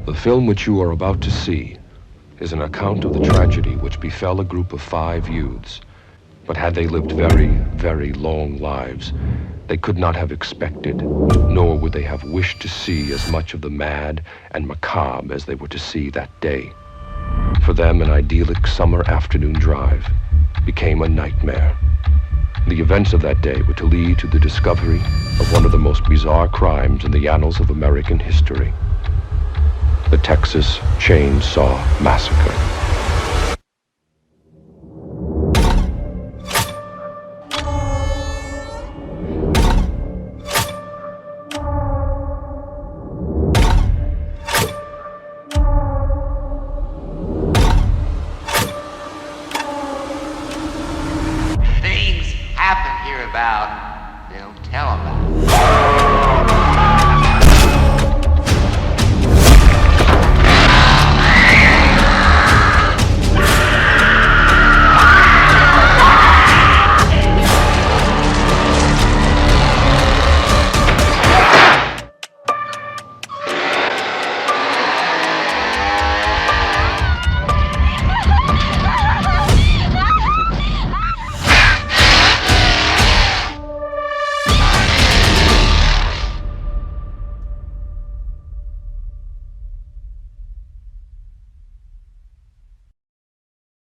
The film which you are about to see is an account of the tragedy which befell a group of 5 youths. But had they lived very, very long lives, they could not have expected, nor would they have wished to see as much of the mad and macabre as they were to see that day. For them, an idyllic summer afternoon drive became a nightmare. The events of that day were to lead to the discovery of one of the most bizarre crimes in the annals of American history: the Texas Chain Saw Massacre.